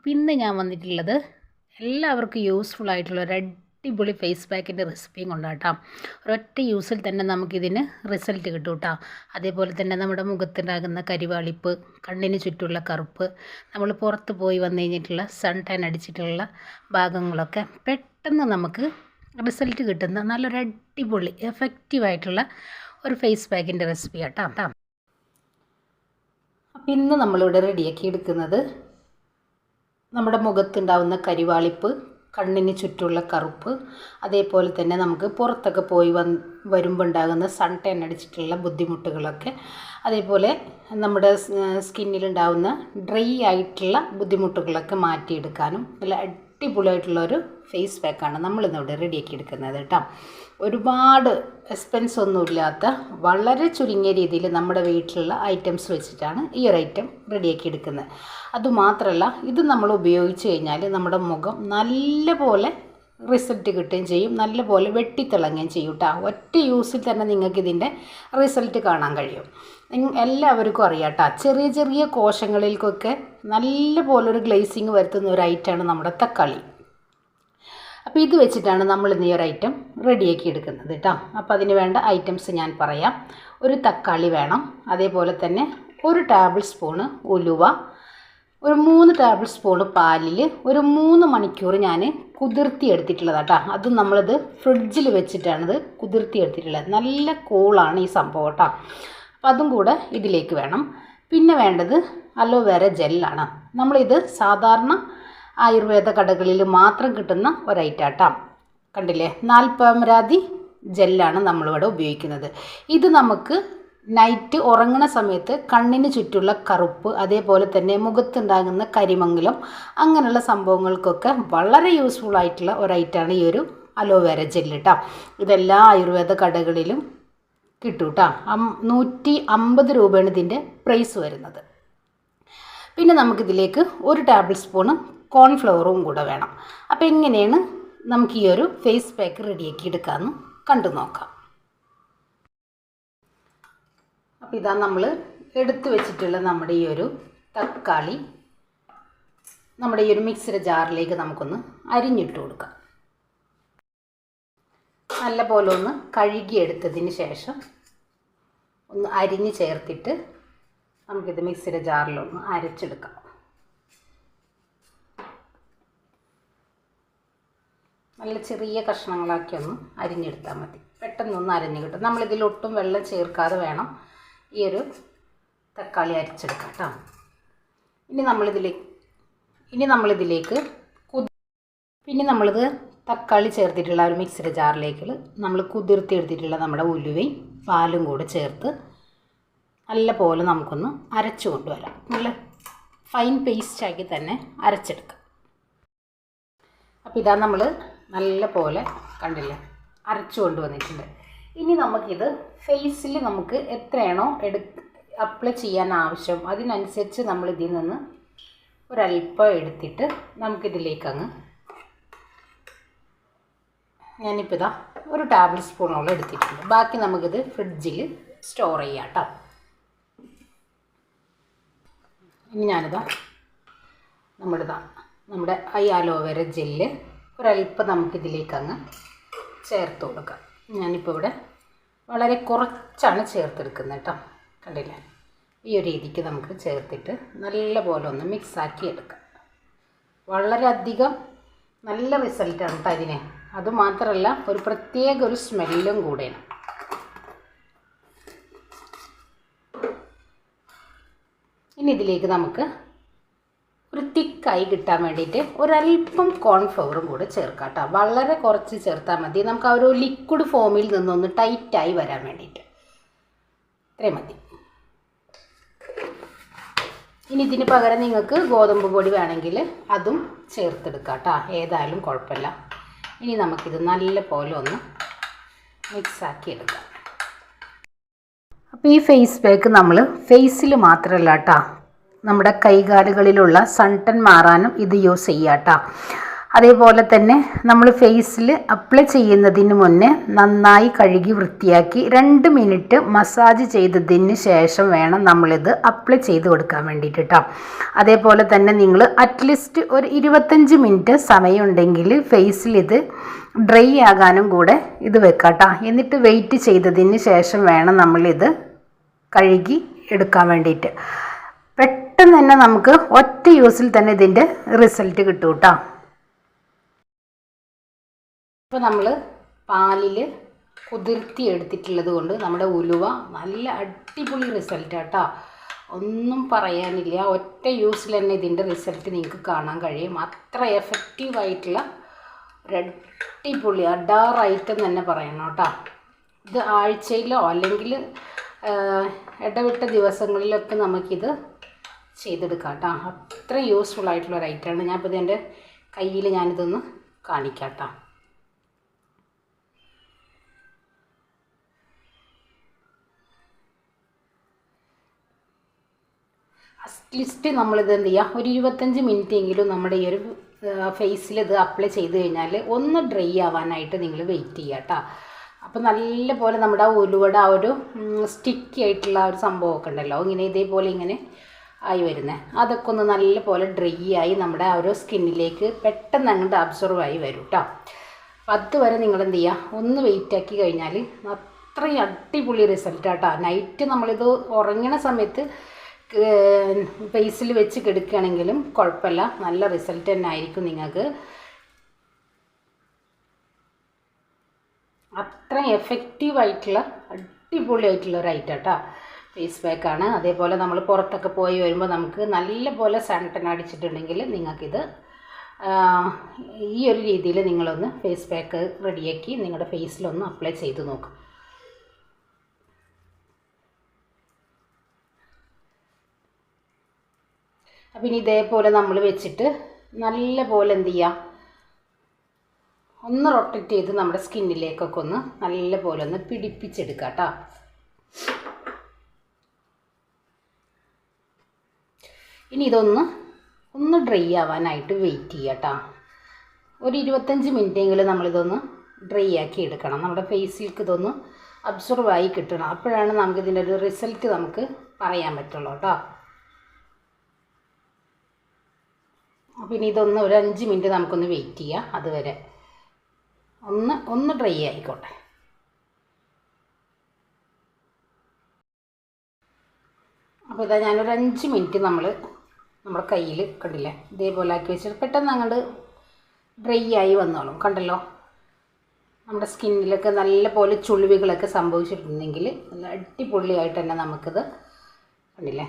അപ്പോൾ ഇന്ന് ഞാൻ വന്നിട്ടുള്ളത് എല്ലാവർക്കും യൂസ്ഫുൾ ആയിട്ടുള്ള ഒരു അടിപൊളി ഫേസ് പാക്കിൻ്റെ റെസിപ്പിയും കൊണ്ടാട്ടാം. ഒരൊറ്റ യൂസിൽ തന്നെ നമുക്കിതിന് റിസൾട്ട് കിട്ടും കേട്ടോ. അതേപോലെ തന്നെ നമ്മുടെ മുഖത്തുണ്ടാകുന്ന കരിവാളിപ്പ്, കണ്ണിന് ചുറ്റുമുള്ള കറുപ്പ്, നമ്മൾ പുറത്ത് പോയി വന്നു കഴിഞ്ഞിട്ടുള്ള സൺ ടാൻ അടിച്ചിട്ടുള്ള ഭാഗങ്ങളൊക്കെ പെട്ടെന്ന് നമുക്ക് റിസൾട്ട് കിട്ടുന്ന നല്ലൊരു അടിപൊളി എഫക്റ്റീവായിട്ടുള്ള ഒരു ഫേസ് പാക്കിൻ്റെ റെസിപ്പി കേട്ടോ. അപ്പോൾ ഇന്ന് നമ്മളിവിടെ റെഡിയാക്കി എടുക്കുന്നത് നമ്മുടെ മുഖത്തുണ്ടാവുന്ന കരിവാളിപ്പ്, കണ്ണിന് ചുറ്റുമുള്ള കറുപ്പ്, അതേപോലെ തന്നെ നമുക്ക് പുറത്തൊക്കെ പോയി വരുമ്പോൾ ഉണ്ടാകുന്ന സൺ ടാൻ അടിച്ചിട്ടുള്ള ബുദ്ധിമുട്ടുകളൊക്കെ, അതേപോലെ നമ്മുടെ സ്കിന്നിലുണ്ടാവുന്ന ഡ്രൈ ആയിട്ടുള്ള ബുദ്ധിമുട്ടുകളൊക്കെ മാറ്റിയെടുക്കാനും നല്ല അടിപൊളിയായിട്ടുള്ളൊരു ഫേസ് പാക്കാണ് നമ്മളിന്നിവിടെ റെഡിയാക്കി എടുക്കുന്നത് കേട്ടോ. ഒരുപാട് എക്സ്പെൻസ് ഒന്നുമില്ലാത്ത വളരെ ചുരുങ്ങിയ രീതിയിൽ നമ്മുടെ വീട്ടിലുള്ള ഐറ്റംസ് വെച്ചിട്ടാണ് ഈ ഒരു ഐറ്റം റെഡിയാക്കി എടുക്കുന്നത്. അതുമാത്രമല്ല, ഇത് നമ്മൾ ഉപയോഗിച്ച് കഴിഞ്ഞാൽ നമ്മുടെ മുഖം നല്ലപോലെ റിസൾട്ട് കിട്ടുകയും ചെയ്യും, നല്ലപോലെ വെട്ടിത്തിളങ്ങുകയും ചെയ്യും കേട്ടോ. ഒറ്റ യൂസിൽ തന്നെ നിങ്ങൾക്ക് ഇതിൻ്റെ റിസൾട്ട് കാണാൻ കഴിയും. എല്ലാവർക്കും അറിയാം കേട്ടോ, ചെറിയ ചെറിയ കോശങ്ങളിലേക്കൊക്കെ നല്ലപോലെ ഒരു ഗ്ലേസിങ് വരുത്തുന്ന ഒരു ഐറ്റമാണ് നമ്മുടെ തക്കാളി. അപ്പോൾ ഇത് വെച്ചിട്ടാണ് നമ്മൾ ഇന്ന് ഈ ഒരു ഐറ്റം റെഡിയാക്കി എടുക്കുന്നത് കേട്ടോ. അപ്പോൾ അതിന് വേണ്ട ഐറ്റംസ് ഞാൻ പറയാം. ഒരു തക്കാളി വേണം, അതേപോലെ തന്നെ ഒരു ടേബിൾ സ്പൂണ് ഉലുവ, ഒരു 3 ടേബിൾ സ്പൂണ് പാലിൽ ഒരു 3 മണിക്കൂർ ഞാൻ കുതിർത്തി എടുത്തിട്ടുള്ളതാണ് കേട്ടോ. അതും നമ്മളിത് ഫ്രിഡ്ജിൽ വെച്ചിട്ടാണിത് കുതിർത്തി എടുത്തിട്ടുള്ളത്. നല്ല കൂളാണ് ഈ സംഭവം കേട്ടോ. അപ്പോൾ അതും കൂടെ ഇതിലേക്ക് വേണം. പിന്നെ വേണ്ടത് അലോവേര ജെല്ലാണ്. നമ്മളിത് സാധാരണ ആയുർവേദ കടകളിൽ മാത്രം കിട്ടുന്ന ഒരൈറ്റാട്ടോ. കണ്ടില്ലേ, നാൽപ്പാമരാതി ജെല്ലാണ് നമ്മളിവിടെ ഉപയോഗിക്കുന്നത്. ഇത് നമുക്ക് നൈറ്റ് ഉറങ്ങുന്ന സമയത്ത് കണ്ണിന് ചുറ്റുള്ള കറുപ്പ്, അതേപോലെ തന്നെ മുഖത്തുണ്ടാകുന്ന കരിമംഗലം, അങ്ങനെയുള്ള സംഭവങ്ങൾക്കൊക്കെ വളരെ യൂസ്ഫുൾ ആയിട്ടുള്ള ഒരൈറ്റാണ് ഈ ഒരു അലോവേര ജെല്ല് കേട്ടോ. ഇതെല്ലാ ആയുർവേദ കടകളിലും കിട്ടും കേട്ടോ. 150 രൂപയാണ് ഇതിൻ്റെ പ്രൈസ് വരുന്നത്. പിന്നെ നമുക്കിതിലേക്ക് ഒരു ടേബിൾ സ്പൂണ് കോൺഫ്ലവറും കൂടെ വേണം. അപ്പോൾ എങ്ങനെയാണ് നമുക്ക് ഈ ഒരു ഫേസ് പാക്ക് റെഡിയാക്കി എടുക്കാമെന്ന് കണ്ടു നോക്കാം. അപ്പോൾ ഇതാ നമ്മൾ എടുത്തു വെച്ചിട്ടുള്ള നമ്മുടെ ഈ ഒരു തക്കാളി നമ്മുടെ ഈ ഒരു മിക്സിയുടെ ജാറിലേക്ക് നമുക്കൊന്ന് അരിഞ്ഞിട്ട് കൊടുക്കാം. നല്ല പോലെ ഒന്ന് കഴുകിയെടുത്തതിന് ശേഷം ഒന്ന് അരിഞ്ഞ് ചേർത്തിട്ട് നമുക്കിത് മിക്സിയുടെ ജാറിലൊന്ന് അരച്ചെടുക്കാം. നല്ല ചെറിയ കഷ്ണങ്ങളാക്കി ഒന്ന് അരിഞ്ഞെടുത്താൽ മതി. പെട്ടെന്നൊന്ന് അരിഞ്ഞ് കിട്ടും. നമ്മളിതിലൊട്ടും വെള്ളം ചേർക്കാതെ വേണം ഈ ഒരു തക്കാളി അരച്ചെടുക്കാം കേട്ടോ. ഇനി നമ്മളിത് തക്കാളി ചേർത്തിട്ടുള്ള ഒരു മിക്സിയുടെ ജാറിലേക്ക് നമ്മൾ കുതിർത്തി എടുത്തിട്ടുള്ള നമ്മുടെ ഉലുവയും പാലും കൂടെ ചേർത്ത് നല്ല പോലെ നമുക്കൊന്ന് അരച്ചു കൊണ്ടുവരാം. നല്ല ഫൈൻ പേസ്റ്റാക്കി തന്നെ അരച്ചെടുക്കാം. അപ്പോൾ ഇതാ നമ്മൾ നല്ല പോലെ കണ്ടില്ലേ അരച്ചു കൊണ്ടുവന്നിട്ടുണ്ട്. ഇനി നമുക്കിത് ഫേസിൽ നമുക്ക് എത്രയാണോ അപ്ലൈ ചെയ്യാൻ ആവശ്യം അതിനനുസരിച്ച് നമ്മൾ ഇതിൽ നിന്ന് ഒരല്പം എടുത്തിട്ട് നമുക്കിതിലേക്ക് അങ്ങ്, ഞാനിപ്പോൾ ഇതാ ഒരു ടേബിൾ സ്പൂണോളം എടുത്തിട്ടുണ്ട്. ബാക്കി നമുക്കിത് ഫ്രിഡ്ജിൽ സ്റ്റോർ ചെയ്യാം കേട്ടോ. ഇനി ഞാനിതാ നമ്മുടെ ഈ അലോവേര ജെല്ല് ഒരല്പം നമുക്കിതിലേക്ക് അങ്ങ് ചേർത്ത് കൊടുക്കാം. ഞാനിപ്പോൾ ഇവിടെ വളരെ കുറച്ചാണ് ചേർത്തെടുക്കുന്നത് കേട്ടോ. കണ്ടില്ലേ, ഈ ഒരു രീതിക്ക് നമുക്ക് ചേർത്തിട്ട് നല്ല പോലെ ഒന്ന് മിക്സാക്കി എടുക്കാം. വളരെയധികം നല്ല റിസൾട്ടാണ് കേട്ടോ ഇതിന്. അതുമാത്രമല്ല, ഒരു പ്രത്യേക ഒരു സ്മെല്ലും കൂടെയാണ്. ഇനി ഇതിലേക്ക് നമുക്ക് ഒരു തിക്കായി കിട്ടാൻ വേണ്ടിയിട്ട് ഒരല്പം കോൺഫ്ലവറും കൂടെ ചേർക്കാം കേട്ടോ. വളരെ കുറച്ച് ചേർത്താൽ മതി. നമുക്ക് ആ ഒരു ലിക്വിഡ് ഫോമിൽ നിന്നൊന്ന് ടൈറ്റായി വരാൻ വേണ്ടിയിട്ട് ഇത്രയും മതി. ഇനി ഇതിന് പകരം നിങ്ങൾക്ക് ഗോതമ്പ് പൊടി വേണമെങ്കിൽ അതും ചേർത്തെടുക്കാം കേട്ടോ. ഏതായാലും കുഴപ്പമില്ല. ഇനി നമുക്കിത് നല്ല പോലെ ഒന്ന് മിക്സാക്കി എടുക്കാം. അപ്പോൾ ഈ ഫേസ് പാക്ക് നമ്മൾ ഫേസിൽ മാത്രമല്ല കേട്ടോ, നമ്മുടെ കൈകാലുകളിലുള്ള സൺ ടാൻ മാറാനും ഇത് യൂസ് ചെയ്യാം കേട്ടോ. അതേപോലെ തന്നെ നമ്മൾ ഫേസിൽ അപ്ലൈ ചെയ്യുന്നതിന് മുന്നേ നന്നായി കഴുകി വൃത്തിയാക്കി 2 മിനിറ്റ് മസാജ് ചെയ്തതിന് ശേഷം വേണം നമ്മളിത് അപ്ലൈ ചെയ്ത് കൊടുക്കാൻ വേണ്ടിയിട്ട് കേട്ടോ. അതേപോലെ തന്നെ നിങ്ങൾ അറ്റ്ലീസ്റ്റ് ഒരു 25 മിനിറ്റ് സമയമുണ്ടെങ്കിൽ ഫേസിൽ ഇത് ഡ്രൈ ആകാനും കൂടെ ഇത് വെക്കാം കേട്ടോ. എന്നിട്ട് വെയിറ്റ് ചെയ്തതിന് ശേഷം വേണം നമ്മളിത് കഴുകി എടുക്കാൻ വേണ്ടിയിട്ട്. പെട്ടെന്ന് തന്നെ നമുക്ക് ഒറ്റ യൂസിൽ തന്നെ ഇതിൻ്റെ റിസൾട്ട് കിട്ടും കേട്ടോ. ഇപ്പോൾ നമ്മൾ പാലിൽ കുതിർത്തി എടുത്തിട്ടുള്ളത് കൊണ്ട് നമ്മുടെ ഉലുവ നല്ല അടിപൊളി റിസൾട്ടാണ് കേട്ടോ. ഒന്നും പറയാനില്ല, ഒറ്റ യൂസിൽ തന്നെ ഇതിൻ്റെ റിസൾട്ട് നിങ്ങൾക്ക് കാണാൻ കഴിയും. അത്ര എഫക്റ്റീവായിട്ടുള്ള ഒരു അടിപൊളി അഡാർ ഐറ്റം തന്നെ പറയണം കേട്ടോ. ഇത് ആഴ്ചയിലോ അല്ലെങ്കിൽ ഇടവിട്ട ദിവസങ്ങളിലൊക്കെ നമുക്കിത് ചെയ്തെടുക്കാം കേട്ടോ. അത്ര യൂസ്ഫുൾ ആയിട്ടുള്ള ഒരു ഐറ്റമാണ്. ഞാനിപ്പോൾ ഇതിൻ്റെ കയ്യിൽ ഞാനിതൊന്ന് കാണിക്കാം കേട്ടോ. അറ്റ്ലീസ്റ്റ് നമ്മളിത് എന്ത് ചെയ്യുക, ഒരു 25 മിനിറ്റ് എങ്കിലും നമ്മുടെ ഈ ഒരു ഫേസിൽ ഇത് അപ്ലൈ ചെയ്ത് കഴിഞ്ഞാൽ ഒന്ന് ഡ്രൈ ആവാനായിട്ട് നിങ്ങൾ വെയിറ്റ് ചെയ്യുക കേട്ടോ. അപ്പോൾ നല്ല പോലെ നമ്മുടെ ആ ഉലുവയുടെ ആ ഒരു സ്റ്റിക്കി ആയിട്ടുള്ള ആ ഒരു സംഭവമൊക്കെ ഉണ്ടല്ലോ, ഇങ്ങനെ ഇതേപോലെ ഇങ്ങനെ ആയി വരുന്നത്, അതൊക്കെ ഒന്ന് നല്ല പോലെ ഡ്രൈ ആയി നമ്മുടെ ആ ഒരു സ്കിന്നിലേക്ക് പെട്ടെന്ന് അങ്ങോട്ട് അബ്സോർവ് ആയി വരും കേട്ടോ. അപ്പോൾ അതുവരെ നിങ്ങൾ എന്ത് ചെയ്യുക, ഒന്ന് വെയിറ്റ് ആക്കി കഴിഞ്ഞാൽ അത്രയും അടിപൊളി റിസൾട്ട് കേട്ടോ. നൈറ്റ് നമ്മളിത് ഉറങ്ങണ സമയത്ത് ഫേസിൽ വെച്ച് കിടക്കുകയാണെങ്കിലും കുഴപ്പമില്ല, നല്ല റിസൾട്ട് തന്നെ ആയിരിക്കും നിങ്ങൾക്ക്. അത്ര എഫക്റ്റീവായിട്ടുള്ള അടിപൊളിയായിട്ടുള്ള ഒരു ഐറ്റം കേട്ടോ, ഫേസ് പാക്കാണ്. അതേപോലെ നമ്മൾ പുറത്തൊക്കെ പോയി വരുമ്പോൾ നമുക്ക് നല്ല പോലെ സൺടൻ അടിച്ചിട്ടുണ്ടെങ്കിൽ നിങ്ങൾക്കിത് ഈ ഒരു രീതിയിൽ നിങ്ങളൊന്ന് ഫേസ് പാക്ക് റെഡിയാക്കി നിങ്ങളുടെ ഫേസിലൊന്ന് അപ്ലൈ ചെയ്ത് നോക്കും. അപ്പം ഇനി ഇതേപോലെ നമ്മൾ വെച്ചിട്ട് നല്ല പോലെ എന്ത് ചെയ്യുക, ഒന്ന് റൊട്ടേറ്റ് ചെയ്ത് നമ്മുടെ സ്കിന്നിലേക്കൊക്കെ ഒന്ന് നല്ല പോലെ ഒന്ന് പിടിപ്പിച്ചെടുക്കുക കേട്ടോ. ഇനി ഇതൊന്ന് ഡ്രൈ ആവാനായിട്ട് വെയിറ്റ് ചെയ്യുക കേട്ടോ. ഒരു 25 മിനിറ്റെങ്കിലും നമ്മളിതൊന്ന് ഡ്രൈ ആക്കി എടുക്കണം. നമ്മുടെ ഫേസിലേക്ക് ഇതൊന്ന് അബ്സോർവ് ആയി കിട്ടണം. അപ്പോഴാണ് നമുക്കിതിൻ്റെ ഒരു റിസൾട്ട് നമുക്ക് പറയാൻ പറ്റുള്ളൂ കേട്ടോ. അപ്പോൾ ഇനി ഇതൊന്ന് ഒരു 5 മിനിറ്റ് നമുക്കൊന്ന് വെയിറ്റ് ചെയ്യാം. അതുവരെ ഒന്ന് ഡ്രൈ ആയിക്കോട്ടെ. അപ്പോൾ ഇതാ ഞാനൊരു 5 മിനിറ്റ് നമ്മുടെ കയ്യിൽ കണ്ടില്ലേ ഇതേപോലെ ആക്കി വെച്ചിട്ട് പെട്ടെന്ന് അങ്ങോട്ട് ഡ്രൈ ആയി വന്നോളും. കണ്ടല്ലോ, നമ്മുടെ സ്കിന്നിലൊക്കെ നല്ല പോലെ ചുളിവുകളൊക്കെ സംഭവിച്ചിട്ടുണ്ടെങ്കിൽ നല്ല അടിപൊളിയായിട്ട് തന്നെ നമുക്കിത് കണ്ടില്ലേ,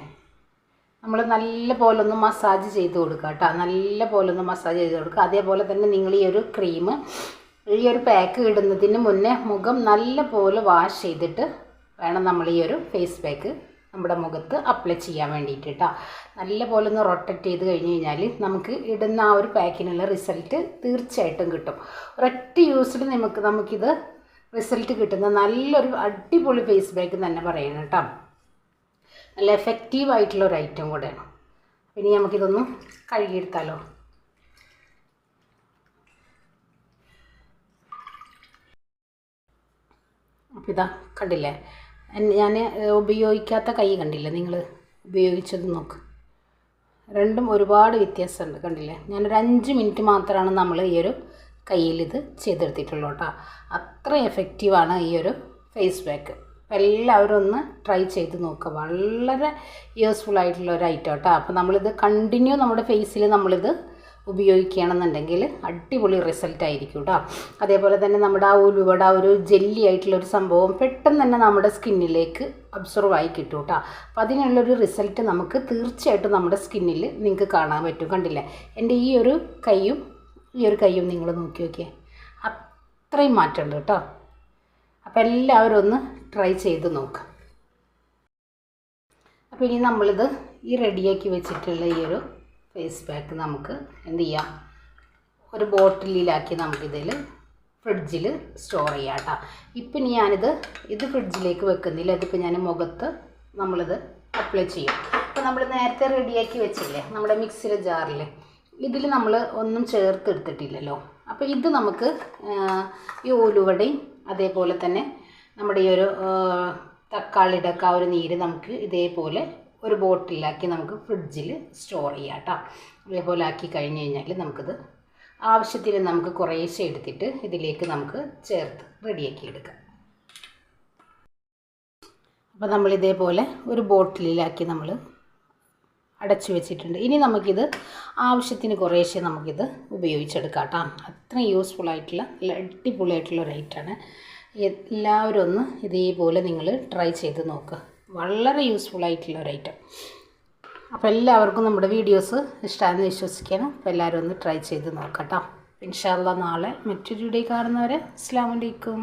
നമ്മൾ നല്ല പോലെ ഒന്ന് മസാജ് ചെയ്ത് കൊടുക്കുക കേട്ടോ. നല്ല പോലെ ഒന്ന് മസാജ് ചെയ്ത് കൊടുക്കുക. അതേപോലെ തന്നെ നിങ്ങൾ ഈ ഒരു ക്രീം, ഈ ഒരു പാക്ക് ഇടുന്നതിന് മുന്നേ മുഖം നല്ല പോലെ വാഷ് ചെയ്തിട്ട് വേണം നമ്മൾ ഈ ഒരു ഫേസ് പാക്ക് നമ്മുടെ മുഖത്ത് അപ്ലൈ ചെയ്യാൻ വേണ്ടിയിട്ട് കേട്ടോ. നല്ല പോലെ ഒന്ന് റൊട്ടേറ്റ് ചെയ്ത് കഴിഞ്ഞ് കഴിഞ്ഞാൽ നമുക്ക് ഇടുന്ന ആ ഒരു പാക്കിനുള്ള റിസൾട്ട് തീർച്ചയായിട്ടും കിട്ടും. ഒരൊറ്റ യൂസിൽ നമുക്കിത് റിസൾട്ട് കിട്ടുന്ന നല്ലൊരു അടിപൊളി ഫേസ് പാക്ക് തന്നെ പറയണം കേട്ടോ. നല്ല എഫക്റ്റീവായിട്ടുള്ളൊരു ഐറ്റം കൂടെയാണ്. പിന്നെ നമുക്കിതൊന്ന് കഴുകിയെടുത്താലോ. അപ്പോൾ ഇതാ കണ്ടില്ലേ, ഞാൻ ഉപയോഗിക്കാത്ത കൈ കണ്ടില്ലേ, നിങ്ങൾ ഉപയോഗിച്ചത് നോക്ക്, രണ്ടും ഒരുപാട് വ്യത്യാസമുണ്ട്. കണ്ടില്ലേ, ഞാനൊരു 5 മിനിറ്റ് മാത്രമാണ് നമ്മൾ ഈ ഒരു കയ്യിൽ ഇത് ചെയ്തെടുത്തിട്ടുള്ളൂ കേട്ടോ. അത്ര എഫക്റ്റീവാണ് ഈ ഒരു ഫേസ് പാക്ക്. അപ്പോൾ എല്ലാവരും ഒന്ന് ട്രൈ ചെയ്ത് നോക്കുക. വളരെ യൂസ്ഫുൾ ആയിട്ടുള്ള ഒരു ഐറ്റം കേട്ടോ. അപ്പോൾ നമ്മളിത് കണ്ടിന്യൂ നമ്മുടെ ഫേസിൽ നമ്മളിത് ഉപയോഗിക്കുകയാണെന്നുണ്ടെങ്കിൽ അടിപൊളി റിസൾട്ട് ആയിരിക്കും കേട്ടോ. അതേപോലെ തന്നെ നമ്മുടെ ആ ഉലുവയുടെ ആ ഒരു ജെല്ലി ആയിട്ടുള്ളൊരു സംഭവം പെട്ടെന്ന് തന്നെ നമ്മുടെ സ്കിന്നിലേക്ക് അബ്സോർവ് ആയി കിട്ടും കേട്ടോ. അപ്പോൾ അതിനുള്ളൊരു റിസൾട്ട് നമുക്ക് തീർച്ചയായിട്ടും നമ്മുടെ സ്കിന്നിൽ നിങ്ങൾക്ക് കാണാൻ പറ്റും. കണ്ടില്ലേ, എൻ്റെ ഈ ഒരു കൈയും നിങ്ങൾ നോക്കി നോക്കിയേ, അത്രയും മാറ്റമുണ്ട് കേട്ടോ. അപ്പോൾ എല്ലാവരും ഒന്ന് ട്രൈ ചെയ്ത് നോക്കാം. അപ്പോൾ ഇനി നമ്മളിത് ഈ റെഡിയാക്കി വെച്ചിട്ടുള്ള ഈ ഒരു ഫേസ് പാക്ക് നമുക്ക് എന്ത് ചെയ്യാം, ഒരു ബോട്ടിലിലാക്കി നമുക്കിതിൽ ഫ്രിഡ്ജിൽ സ്റ്റോർ ചെയ്യാം കേട്ടോ. ഇപ്പം ഇനി ഇത് ഫ്രിഡ്ജിലേക്ക് വെക്കുന്നില്ല. ഇതിപ്പോൾ ഞാൻ മുഖത്ത് നമ്മളിത് അപ്ലൈ ചെയ്യും. അപ്പോൾ നമ്മൾ നേരത്തെ റെഡിയാക്കി വെച്ചില്ലേ നമ്മുടെ മിക്സിയുടെ ജാറിൽ, ഇതിൽ നമ്മൾ ഒന്നും ചേർത്തെടുത്തിട്ടില്ലല്ലോ. അപ്പോൾ ഇത് നമുക്ക് ഈ ഉലുവടയും അതേപോലെ തന്നെ നമ്മുടെ ഈ ഒരു തക്കാളിയുടെ ഒക്കെ ആ ഒരു നീര് നമുക്ക് ഇതേപോലെ ഒരു ബോട്ടിലാക്കി നമുക്ക് ഫ്രിഡ്ജിൽ സ്റ്റോർ ചെയ്യാം കേട്ടോ. അതേപോലെ ആക്കി കഴിഞ്ഞ് കഴിഞ്ഞാൽ നമുക്കിത് ആവശ്യത്തിന് നമുക്ക് കുറേശ്ശെ എടുത്തിട്ട് ഇതിലേക്ക് നമുക്ക് ചേർത്ത് റെഡിയാക്കി എടുക്കാം. അപ്പോൾ നമ്മൾ ഇതേപോലെ ഒരു ബോട്ടിലാക്കി നമ്മൾ അടച്ചു വെച്ചിട്ടുണ്ട്. ഇനി നമുക്കിത് ആവശ്യത്തിന് കുറേശ്ശെ നമുക്കിത് ഉപയോഗിച്ചെടുക്കാം കേട്ടോ. അത്രയും യൂസ്ഫുൾ ആയിട്ടുള്ള നല്ല അടിപൊളിയായിട്ടുള്ള ഒരു ഐറ്റമാണ്. എല്ലാവരും ഒന്ന് ഇതേപോലെ നിങ്ങൾ ട്രൈ ചെയ്ത് നോക്കുക. വളരെ യൂസ്ഫുൾ ആയിട്ടുള്ള ഒരു ഐറ്റം. അപ്പോൾ എല്ലാവർക്കും നമ്മുടെ വീഡിയോസ് ഇഷ്ടമാണെന്ന് വിശ്വസിക്കണം. അപ്പോൾ എല്ലാവരും ഒന്ന് ട്രൈ ചെയ്ത് നോക്കാം കേട്ടോ. ഇൻഷാ അല്ലാഹ് നാളെ മറ്റൊരു വീഡിയോ കാണുന്നവരെ അസ്സലാമു അലൈക്കും.